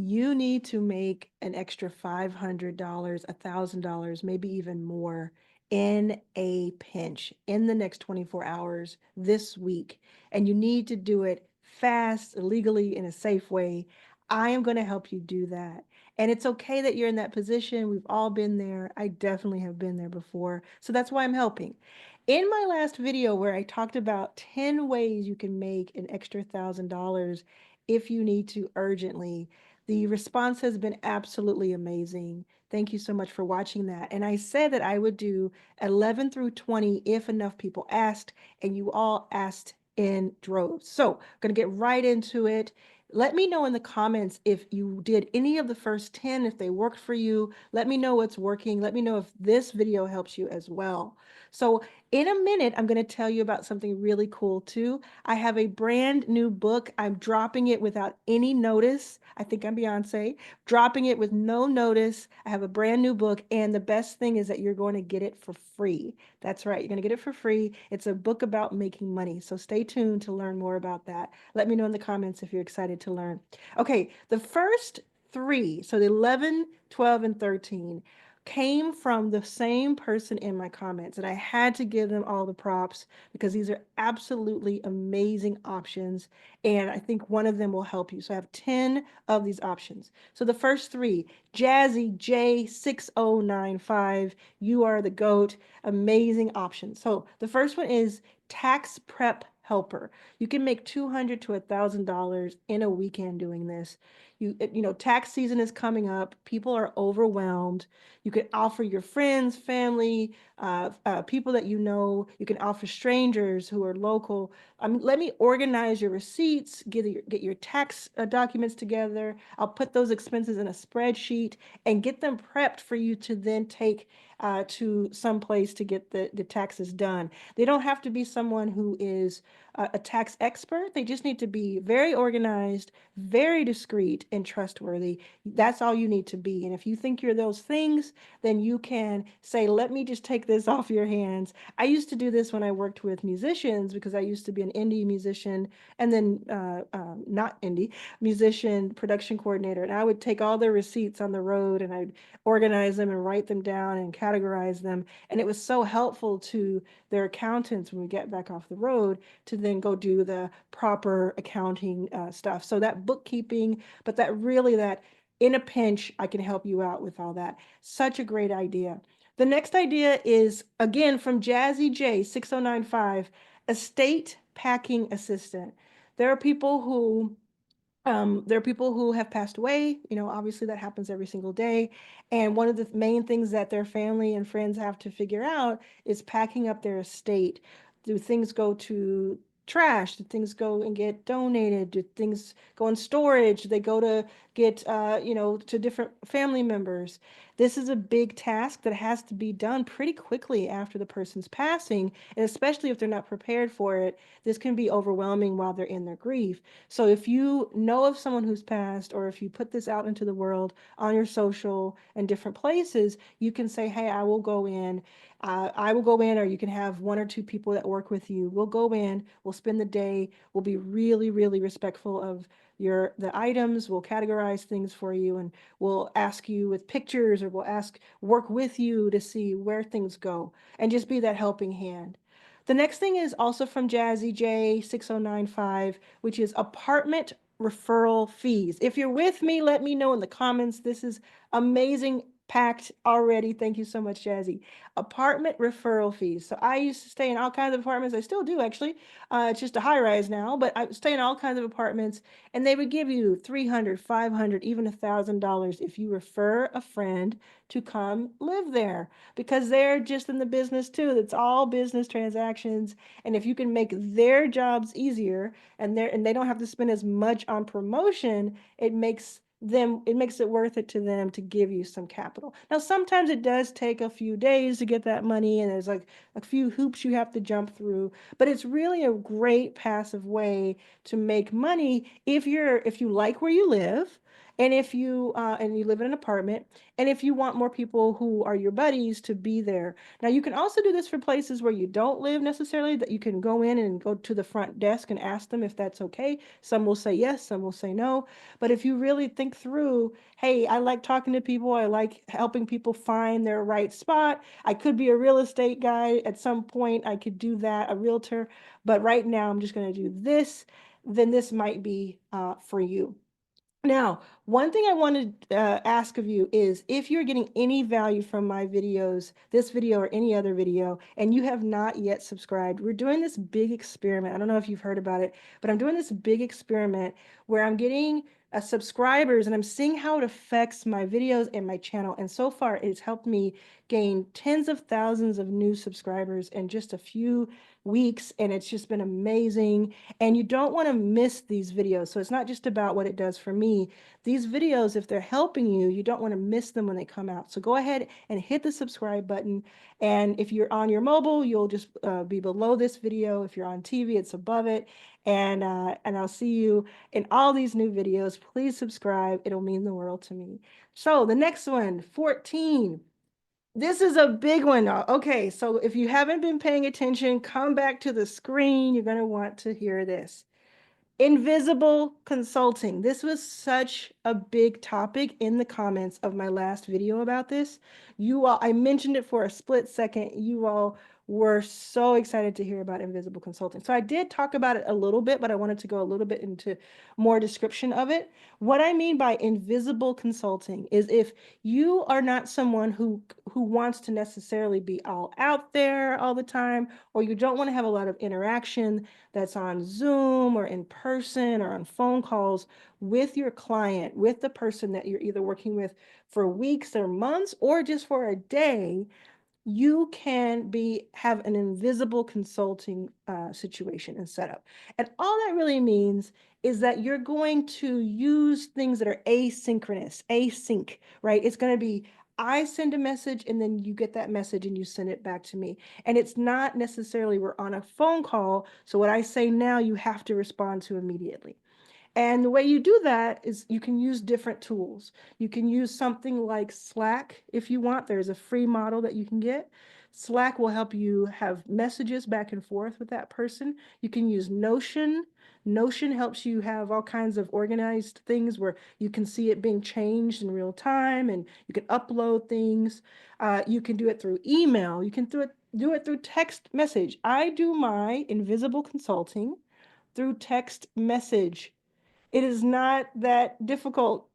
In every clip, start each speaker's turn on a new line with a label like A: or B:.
A: you need to make an extra $500, $1,000, maybe even more in a pinch in the next 24 hours this week. And you need to do it fast, legally, in a safe way. I am going to help you do that. And it's okay that you're in that position. We've all been there. I definitely have been there before. So that's why I'm helping. In my last video where I talked about 10 ways you can make an extra $1,000 if you need to urgently, the response has been absolutely amazing. Thank you so much for watching that. And I said that I would do 11 through 20 if enough people asked, and you all asked in droves. So I'm going to get right into it. Let me know in the comments if you did any of the first 10, if they worked for you. Let me know what's working. Let me know if this video helps you as well. So in a minute, I'm going to tell you about something really cool too. I have a brand new book. I'm dropping it without any notice. I think I'm Beyonce, dropping it with no notice. I have a brand new book, and the best thing is that you're going to get it for free. That's right, you're going to get it for free. It's a book about making money. So stay tuned to learn more about that. Let me know in the comments if you're excited to learn. Okay, the first three, so the 11, 12, and 13, came from the same person in my comments, and I had to give them all the props because these are absolutely amazing options, and I think one of them will help you. So I have 10 of these options. So the first three, Jazzy J6095, you are the GOAT, amazing options. So the first one is Tax Prep Helper. You can make $200 to $1,000 in a weekend doing this. Tax season is coming up. People are overwhelmed. You can offer your friends, family, people that you know. You can offer strangers who are local. Let me organize your receipts, get your tax documents together. I'll put those expenses in a spreadsheet and get them prepped for you to then take to some place to get the taxes done. They don't have to be someone who is a tax expert. They just need to be very organized, very discreet, and trustworthy. That's all you need to be. And if you think you're those things, then you can say, let me just take this off your hands. I used to do this when I worked with musicians because I used to be an indie musician and then not indie musician production coordinator. And I would take all their receipts on the road and I'd organize them and write them down and categorize them. And it was so helpful to their accountants when we get back off the road to then go do the proper accounting stuff. So that bookkeeping, but that in a pinch, I can help you out with all that. Such a great idea. The next idea is, again, from Jazzy J 6095, estate packing assistant. There are people who have passed away. Obviously that happens every single day. And one of the main things that their family and friends have to figure out is packing up their estate. Do things go to trash? Do things go and get donated? Do things go in storage? Do they go to get, to different family members? This is a big task that has to be done pretty quickly after the person's passing. And especially if they're not prepared for it, this can be overwhelming while they're in their grief. So if you know of someone who's passed, or if you put this out into the world on your social and different places, you can say, hey, I will go in. Or you can have one or two people that work with you. We'll go in, we'll spend the day, we'll be really, really respectful of the items, we'll categorize things for you, and we'll ask you with pictures, or work with you to see where things go, and just be that helping hand. The next thing is also from Jazzy J 6095, which is apartment referral fees. If you're with me, let me know in the comments. This is amazing, packed already. Thank you so much, Jazzy. Apartment referral fees. So I used to stay in all kinds of apartments. I still do, actually. It's just a high rise now, but I stay in all kinds of apartments, and they would give you $300, $500, even $1,000 if you refer a friend to come live there, because they're just in the business too. It's all business transactions. And if you can make their jobs easier, and they don't have to spend as much on promotion, it makes it worth it to them to give you some capital. Now, sometimes it does take a few days to get that money, and there's like a few hoops you have to jump through, but it's really a great passive way to make money if you like where you live, And if you and you live in an apartment, and if you want more people who are your buddies to be there. Now you can also do this for places where you don't live necessarily, that you can go in and go to the front desk and ask them if that's okay. Some will say yes, some will say no. But if you really think through, hey, I like talking to people, I like helping people find their right spot. I could be a real estate guy at some point, I could do that, a realtor, but right now I'm just going to do this, then this might be for you. Now, one thing I want to ask of you is if you're getting any value from my videos, this video or any other video, and you have not yet subscribed, we're doing this big experiment. I don't know if you've heard about it, but I'm doing this big experiment where I'm getting subscribers and I'm seeing how it affects my videos and my channel. And so far, it's helped me gain tens of thousands of new subscribers in just a few weeks, and it's just been amazing. And you don't want to miss these videos. So it's not just about what it does for me. These videos, if they're helping you, you don't want to miss them when they come out. So go ahead and hit the subscribe button. And if you're on your mobile, you'll just be below this video. If you're on TV, it's above it. And I'll see you in all these new videos. Please subscribe. It'll mean the world to me. So the next one, 14. This is a big one. Okay, so if you haven't been paying attention, come back to the screen. You're going to want to hear this. Invisible consulting. This was such a big topic in the comments of my last video about this. You all, I mentioned it for a split second. You all were so excited to hear about invisible consulting. So I did talk about it a little bit, but I wanted to go a little bit into more description of it. What I mean by invisible consulting is if you are not someone who wants to necessarily be all out there all the time, or you don't want to have a lot of interaction that's on Zoom or in person or on phone calls with your client, with the person that you're either working with for weeks or months or just for a day, you can have an invisible consulting situation and setup. And all that really means is that you're going to use things that are asynchronous, async, right? It's going to be I send a message and then you get that message and you send it back to me. And it's not necessarily we're on a phone call. So what I say now, you have to respond to immediately. And the way you do that is you can use different tools. You can use something like Slack if you want. There's a free model that you can get. Slack will help you have messages back and forth with that person. You can use Notion. Notion helps you have all kinds of organized things where you can see it being changed in real time and you can upload things. You can do it through email. You can do it through text message. I do my invisible consulting through text message. It is not that difficult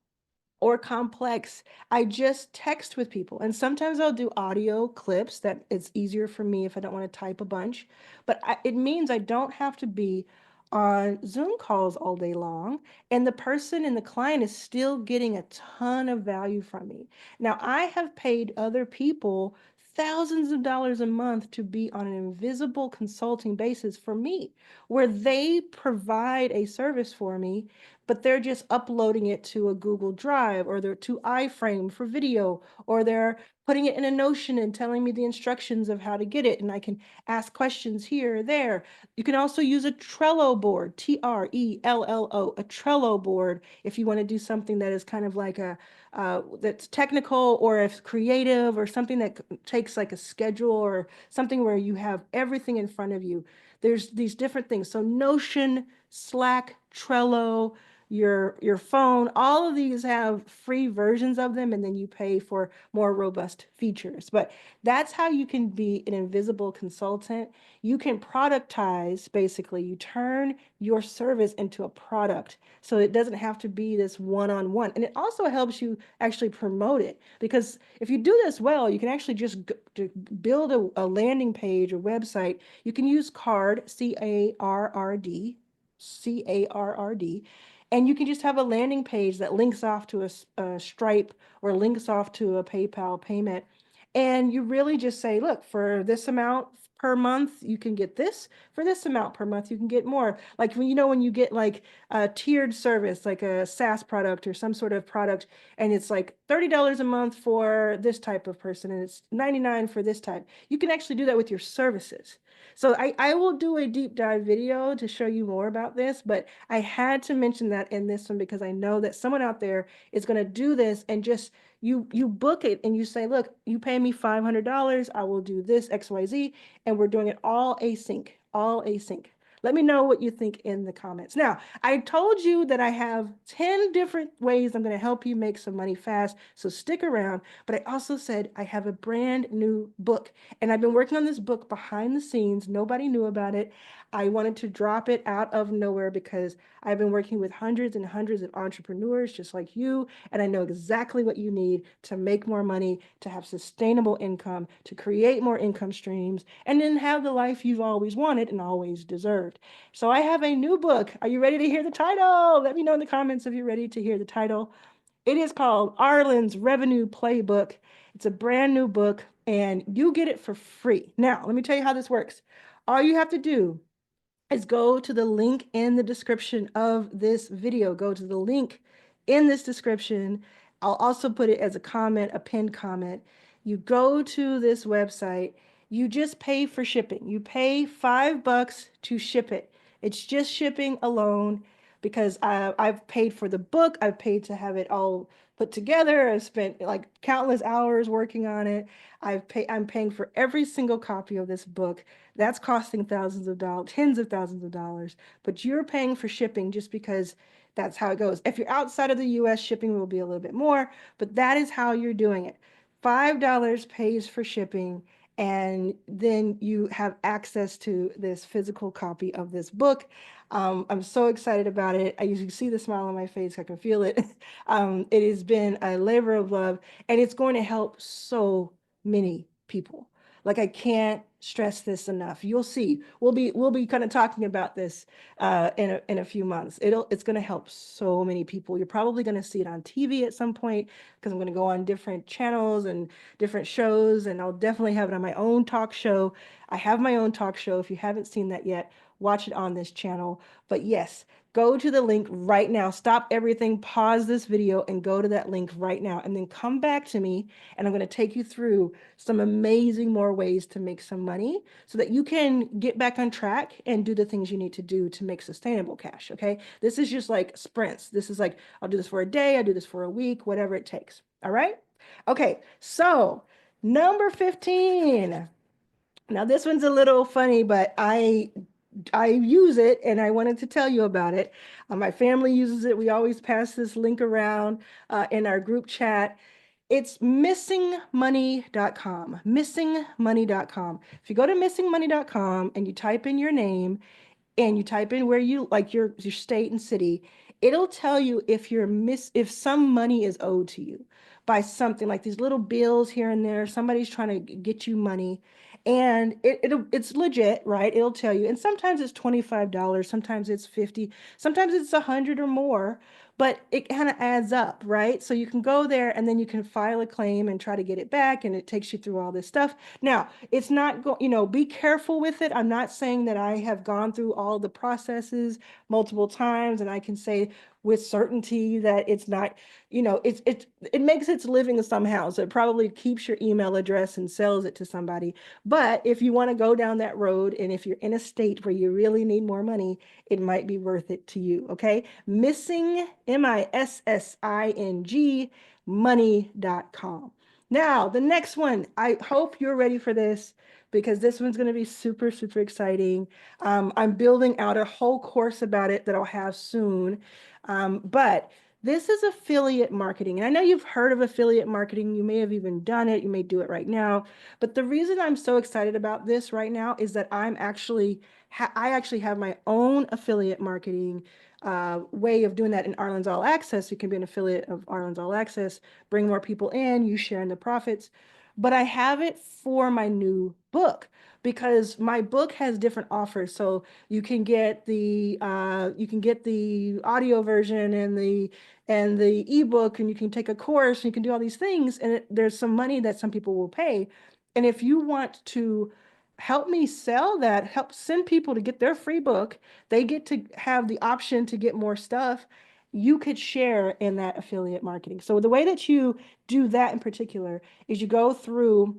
A: or complex. I just text with people. And sometimes I'll do audio clips that it's easier for me if I don't want to type a bunch. But it means I don't have to be on Zoom calls all day long. And the person and the client is still getting a ton of value from me. Now, I have paid other people thousands of dollars a month to be on an invisible consulting basis for me, where they provide a service for me, but they're just uploading it to a Google Drive or they're to iFrame for video, or they're putting it in a Notion and telling me the instructions of how to get it. And I can ask questions here or there. You can also use a Trello board, Trello, a Trello board, if you want to do something that is kind of like that's technical or if creative or something that takes like a schedule or something where you have everything in front of you. There's these different things. So Notion, Slack, Trello, your phone, all of these have free versions of them, and then you pay for more robust features. But that's how you can be an invisible consultant. You can productize, basically. You turn your service into a product. So it doesn't have to be this one-on-one. And it also helps you actually promote it. Because if you do this well, you can actually just build a landing page or website. You can use Card, C-A-R-R-D, C-A-R-R-D, and you can just have a landing page that links off to a Stripe or links off to a PayPal payment. And you really just say, look, for this amount per month you can get this, for this amount per month you can get more. Like when when you get like a tiered service, like a SaaS product or some sort of product, and it's like $30 a month for this type of person and it's 99 for this type. You can actually do that with your services. So I will do a deep dive video to show you more about this, but I had to mention that in this one because I know that someone out there is going to do this and just you book it and you say, look, you pay me $500, I will do this XYZ, and we're doing it all async, all async. Let me know what you think in the comments. Now, I told you that I have 10 different ways I'm going to help you make some money fast, so stick around. But I also said I have a brand new book, and I've been working on this book behind the scenes. Nobody knew about it. I wanted to drop it out of nowhere because I've been working with hundreds and hundreds of entrepreneurs just like you, and I know exactly what you need to make more money, to have sustainable income, to create more income streams, and then have the life you've always wanted and always deserved. So I have a new book. Are you ready to hear the title? Let me know in the comments if you're ready to hear the title. It is called Arlan's Revenue Playbook. It's a brand new book, and you get it for free. Now, let me tell you how this works. All you have to do is go to the link in the description of this video. Go to the link in this description. I'll also put it as a comment, a pinned comment. You go to this website, you just pay for shipping. You pay $5 to ship it. It's just shipping alone because I've paid for the book. I've paid to have it all put together. I've spent like countless hours working on it. I'm paying for every single copy of this book. That's costing thousands of dollars, tens of thousands of dollars, but you're paying for shipping just because that's how it goes. If you're outside of the US, shipping will be a little bit more, but that is how you're doing it. $5 pays for shipping, and then you have access to this physical copy of this book. I'm so excited about it. You can see the smile on my face. I can feel it. It has been a labor of love, and it's going to help so many people. Like I can't stress this enough. You'll see. We'll be kind of talking about this in a few months. It's going to help so many people. You're probably going to see it on TV at some point because I'm going to go on different channels and different shows, and I'll definitely have it on my own talk show. I have my own talk show. If you haven't seen that yet, watch it on this channel. But yes, go to the link right now. Stop everything, pause this video, and go to that link right now, and then come back to me, and I'm going to take you through some amazing more ways to make some money so that you can get back on track and do the things you need to do to make sustainable cash. Okay. This is just like sprints. This is like, I'll do this for a day, I'll do this for a week, whatever it takes. All right. Okay. So, number 15. Now, this one's a little funny, but I use it and I wanted to tell you about it. My family uses it. We always pass this link around in our group chat. It's missingmoney.com. Missingmoney.com. If you go to missingmoney.com and you type in your name and you type in where you like your state and city, it'll tell you if some money is owed to you by something like these little bills here and there. Somebody's trying to get you money, and it's legit, right? It'll tell you. And sometimes it's $25, sometimes it's 50, sometimes it's 100 or more, but it kind of adds up, right? So you can go there and then you can file a claim and try to get it back, and it takes you through all this stuff. Now, it's not be careful with it. I'm not saying that I have gone through all the processes multiple times and I can say with certainty that it's not, it makes its living somehow. So it probably keeps your email address and sells it to somebody. But if you want to go down that road, and if you're in a state where you really need more money, it might be worth it to you. Okay. Missing, MISSING, money.com. Now, the next one, I hope you're ready for this because this one's going to be super, super exciting. I'm building out a whole course about it that I'll have soon. But this is affiliate marketing. And I know you've heard of affiliate marketing. You may have even done it. You may do it right now. But the reason I'm so excited about this right now is that I actually have my own affiliate marketing way of doing that in Arlan's All Access. You can be an affiliate of Arlan's All Access, bring more people in, you share in the profits. But I have it for my new book because my book has different offers. So you can get the audio version and the ebook, and you can take a course, and you can do all these things. And there's some money that some people will pay. And if you want to help me sell that, help send people to get their free book. They get to have the option to get more stuff. You could share in that affiliate marketing. So the way that you do that in particular is you go through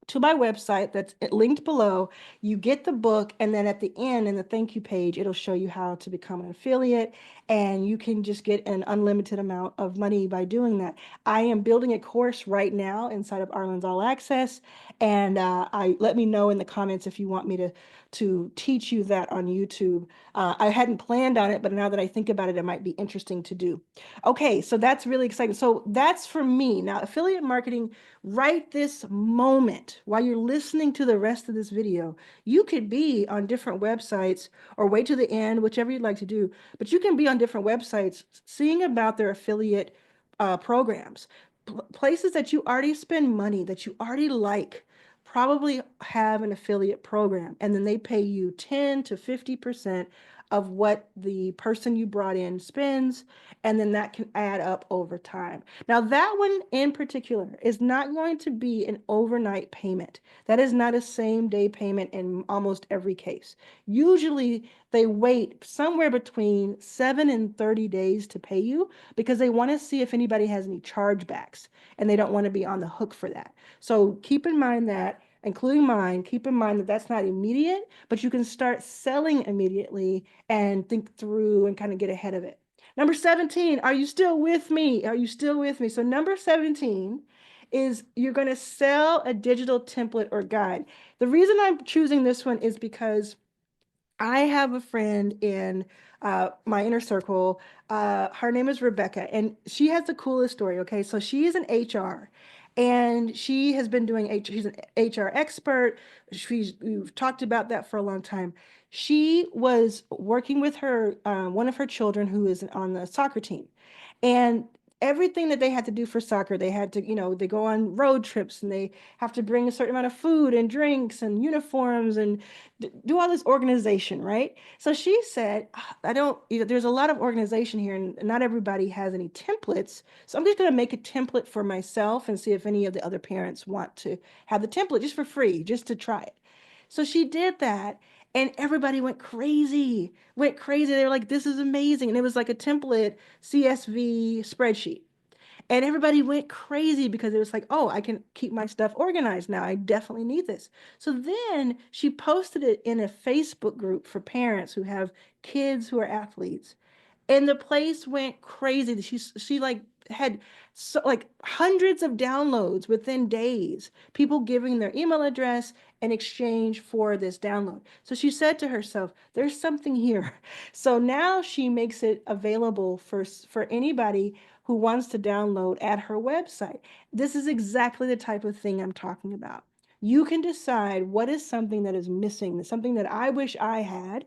A: to my website that's linked below. You get the book, and then at the end in the thank you page, it'll show you how to become an affiliate, and you can just get an unlimited amount of money by doing that. I am building a course right now inside of Arlan's All Access, and I let me know in the comments if you want me to teach you that on YouTube. I hadn't planned on it, but now that I think about it, it might be interesting to do. Okay, so that's really exciting. So that's for me. Now, affiliate marketing right this moment, while you're listening to the rest of this video, you could be on different websites or wait to the end, whichever you'd like to do, but you can be on different websites seeing about their affiliate programs. Places that you already spend money, that you already like, probably have an affiliate program, and then they pay you 10 to 50% of what the person you brought in spends, and then that can add up over time. Now, that one in particular is not going to be an overnight payment. That is not a same day payment in almost every case. Usually, they wait somewhere between 7 and 30 days to pay you because they want to see if anybody has any chargebacks, and they don't want to be on the hook for that. So keep in mind that, including mine, keep in mind that that's not immediate, but you can start selling immediately and think through and kind of get ahead of it. Number 17, are you still with me? Are you still with me? So number 17 is you're going to sell a digital template or guide. The reason I'm choosing this one is because I have a friend in my inner circle. Her name is Rebecca, and she has the coolest story. Okay, so she is an HR, and she has been doing She's an HR expert. We've talked about that for a long time. She was working with her one of her children who is on the soccer team, and everything that they had to do for soccer, they had to, they go on road trips and they have to bring a certain amount of food and drinks and uniforms and do all this organization, right? So she said, I don't, there's a lot of organization here and not everybody has any templates. So I'm just going to make a template for myself and see if any of the other parents want to have the template just for free, just to try it. So she did that, and everybody went crazy, went crazy. They were like, this is amazing. And it was like a template CSV spreadsheet. And everybody went crazy because it was like, oh, I can keep my stuff organized now. I definitely need this. So then she posted it in a Facebook group for parents who have kids who are athletes, and the place went crazy. She like had like hundreds of downloads within days, people giving their email address in exchange for this download. So she said to herself, there's something here. So now she makes it available for anybody who wants to download at her website. This is exactly the type of thing I'm talking about. You can decide what is something that is missing, something that I wish I had,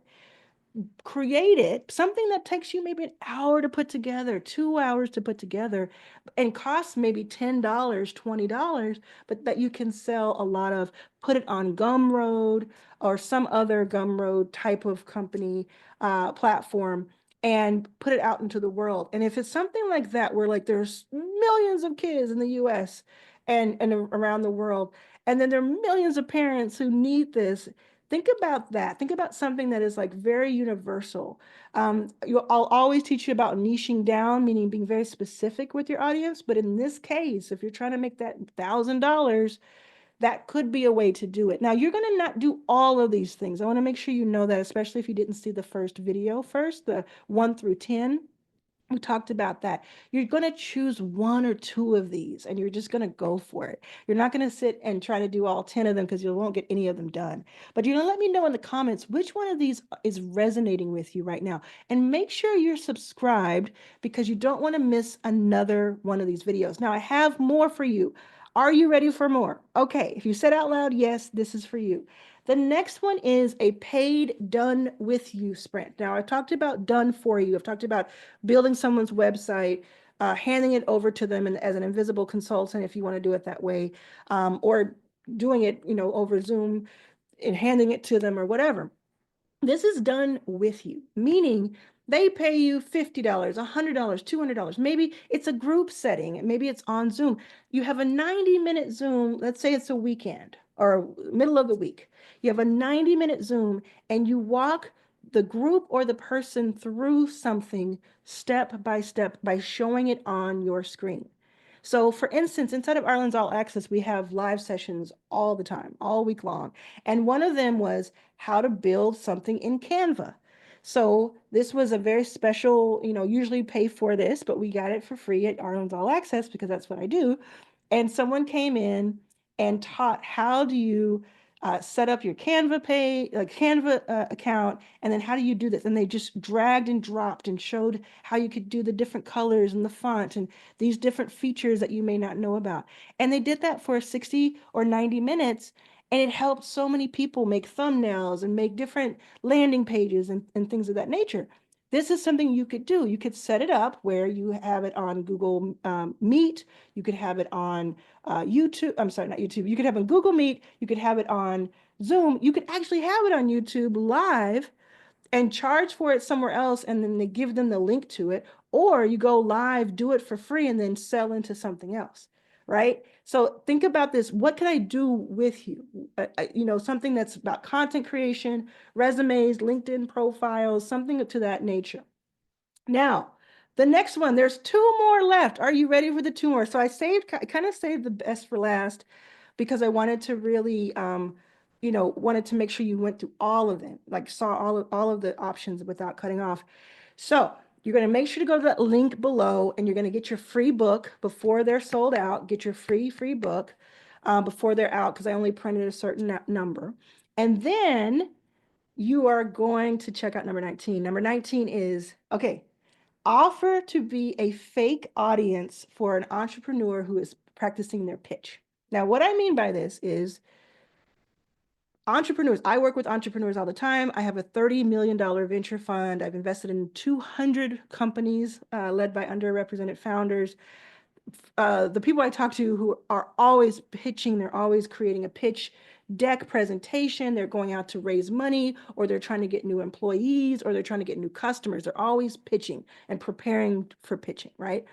A: create it, something that takes you maybe an hour to put together, 2 hours to put together, and costs maybe $10, $20, but that you can sell a lot of, put it on Gumroad or some other Gumroad type of company platform, and put it out into the world. And if it's something like that, where like there's millions of kids in the US and around the world, and then there are millions of parents who need this. Think about that. Think about something that is like very universal. I'll always teach you about niching down, meaning being very specific with your audience. But in this case, if you're trying to make that $1,000, that could be a way to do it. Now, you're going to not do all of these things. I want to make sure you know that, especially if you didn't see the first video first, the 1 through 10. We talked about that. You're going to choose one or two of these and you're just going to go for it. You're not going to sit and try to do all 10 of them because you won't get any of them done. But you're going to let me know in the comments which one of these is resonating with you right now. And make sure you're subscribed because you don't want to miss another one of these videos. Now, I have more for you. Are you ready for more? Okay, if you said out loud, yes, this is for you. The next one is a paid done with you sprint. Now, I talked about done for you. I've talked about building someone's website, handing it over to them as an invisible consultant, if you want to do it that way, or doing it, over Zoom and handing it to them or whatever. This is done with you, meaning they pay you $50, $100, $200. Maybe it's a group setting, maybe it's on Zoom. You have a 90-minute Zoom, let's say it's a weekend. or middle of the week. You have a 90-minute Zoom and you walk the group or the person through something step by step by showing it on your screen. So for instance, inside of Arlan's All Access, we have live sessions all the time, all week long. And one of them was how to build something in Canva. So this was a very special, usually pay for this, but we got it for free at Arlen's All Access because that's what I do. And someone came in and taught how do you set up your Canva Canva account, and then how do you do this? And they just dragged and dropped and showed how you could do the different colors and the font and these different features that you may not know about. And they did that for 60 or 90 minutes. And it helped so many people make thumbnails and make different landing pages and things of that nature. This is something you could do. You could set it up where you have it on Google Meet. You could have it on YouTube. I'm sorry, not YouTube. You could have it on Google Meet. You could have it on Zoom. You could actually have it on YouTube live and charge for it somewhere else, and then they give them the link to it, or you go live, do it for free, and then sell into something else, right? So think about this. What can I do with you? Something that's about content creation, resumes, LinkedIn profiles, something to that nature. Now, the next one, there's two more left. Are you ready for the two more? So I kind of saved the best for last because I wanted to really, wanted to make sure you went through all of them, like saw all of the options without cutting off. So you're going to make sure to go to that link below, and you're going to get your free book before they're sold out. Get your free book before they're out, because I only printed a certain number. And then you are going to check out number 19. Number 19 is, okay, offer to be a fake audience for an entrepreneur who is practicing their pitch. Now, what I mean by this is entrepreneurs. I work with entrepreneurs all the time. I have a $30 million venture fund. I've invested in 200 companies led by underrepresented founders. The people I talk to who are always pitching, they're always creating a pitch deck presentation. They're going out to raise money, or they're trying to get new employees, or they're trying to get new customers. They're always pitching and preparing for pitching, right?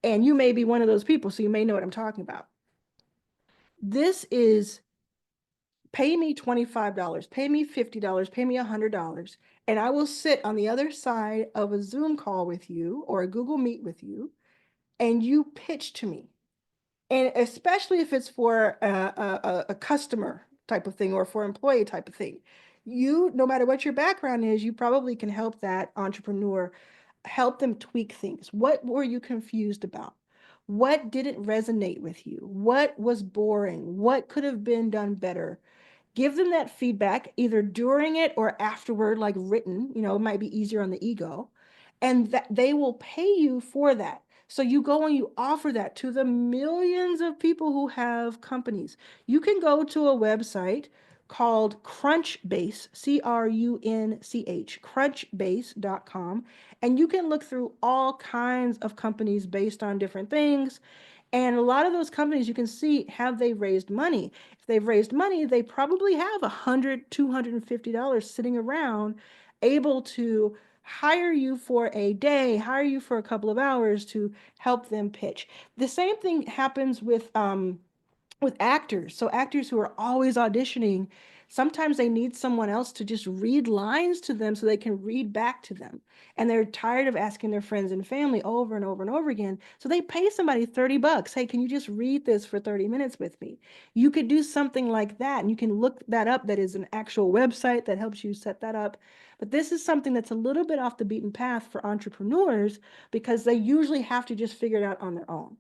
A: And you may be one of those people, so you may know what I'm talking about. This is pay me $25, pay me $50, pay me $100, and I will sit on the other side of a Zoom call with you or a Google Meet with you, and you pitch to me. And especially if it's for a customer type of thing or for employee type of thing, no matter what your background is, you probably can help that entrepreneur, help them tweak things. What were you confused about? What didn't resonate with you? What was boring? What could have been done better? Give them that feedback either during it or afterward, like written. It might be easier on the ego, and that they will pay you for that. So you go and you offer that to the millions of people who have companies. You can go to a website called Crunchbase, Crunch, crunchbase.com, and you can look through all kinds of companies based on different things. And a lot of those companies, you can see, have they raised money? If they've raised money, they probably have $100, $250 sitting around, able to hire you for a day, hire you for a couple of hours to help them pitch. The same thing happens with actors. So actors who are always auditioning, sometimes they need someone else to just read lines to them so they can read back to them. And they're tired of asking their friends and family over and over and over again. So they pay somebody $30. Hey, can you just read this for 30 minutes with me? You could do something like that, and you can look that up. That is an actual website that helps you set that up. But this is something that's a little bit off the beaten path for entrepreneurs because they usually have to just figure it out on their own.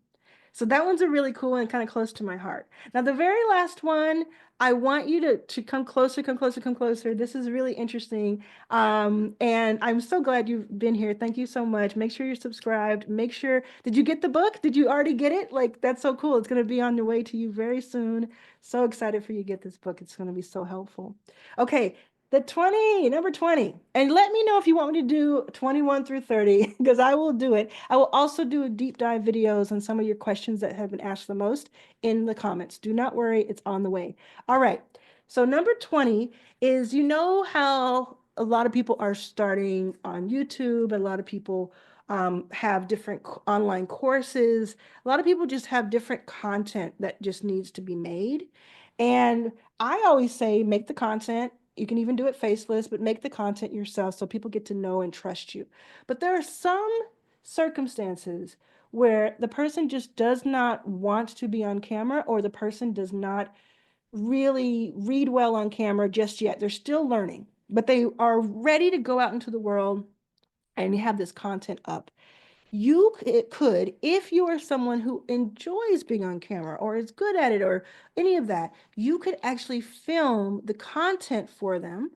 A: So that one's a really cool one and kind of close to my heart. Now, the very last one, I want you to come closer, come closer, come closer. This is really interesting. And I'm so glad you've been here. Thank you so much. Make sure you're subscribed. Make sure, did you get the book? Did you already get it? Like, that's so cool. It's going to be on the way to you very soon. So excited for you to get this book. It's going to be so helpful. Okay, number 20. And let me know if you want me to do 21 through 30, because I will do it. I will also do a deep dive videos on some of your questions that have been asked the most in the comments. Do not worry, it's on the way. All right. So number 20 is, how a lot of people are starting on YouTube. A lot of people have different online courses. A lot of people just have different content that just needs to be made. And I always say make the content. You can even do it faceless, but make the content yourself so people get to know and trust you. But there are some circumstances where the person just does not want to be on camera, or the person does not really read well on camera just yet. They're still learning, but they are ready to go out into the world and have this content up. You could, if you are someone who enjoys being on camera or is good at it or any of that, you could actually film the content for them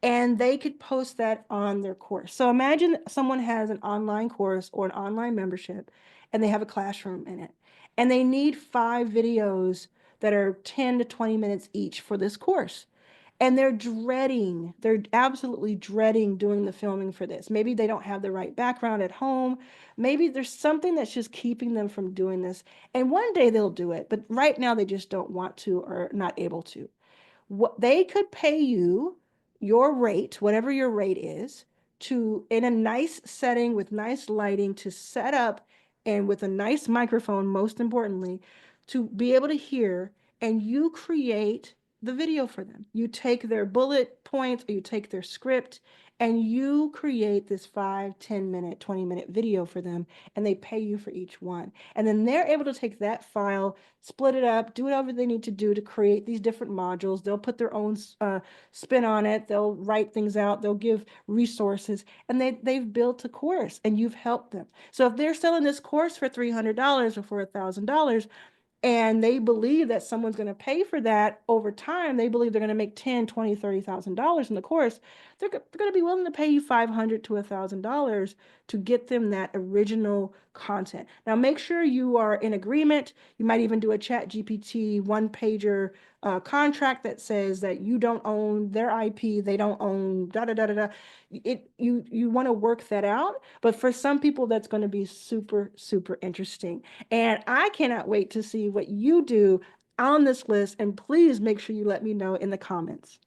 A: and they could post that on their course. So imagine someone has an online course or an online membership and they have a classroom in it and they need 5 videos that are 10 to 20 minutes each for this course. And they're absolutely dreading doing the filming for this. Maybe they don't have the right background at home. Maybe there's something that's just keeping them from doing this. And one day they'll do it, but right now they just don't want to or not able to. What they could pay you your rate, whatever your rate is, to in a nice setting with nice lighting to set up and with a nice microphone, most importantly, to be able to hear, and you create the video for them. You take their bullet points or you take their script and you create this 5, 10 minute, 20-minute video for them, and they pay you for each one. And then they're able to take that file, split it up, do whatever they need to do to create these different modules. They'll put their own spin on it. They'll write things out. They'll give resources, and they've built a course, and you've helped them. So if they're selling this course for $300 or for $1,000, and they believe that someone's going to pay for that over time, they believe they're going to make 10, 20, $30,000 in the course, they're going to be willing to pay you $500 to $1,000 to get them that original content. Now make sure you are in agreement. You might even do a chat GPT one-pager contract that says that you don't own their IP, they don't own da da da da da. You want to work that out, but for some people that's going to be super, super interesting. And I cannot wait to see what you do on this list. And please make sure you let me know in the comments.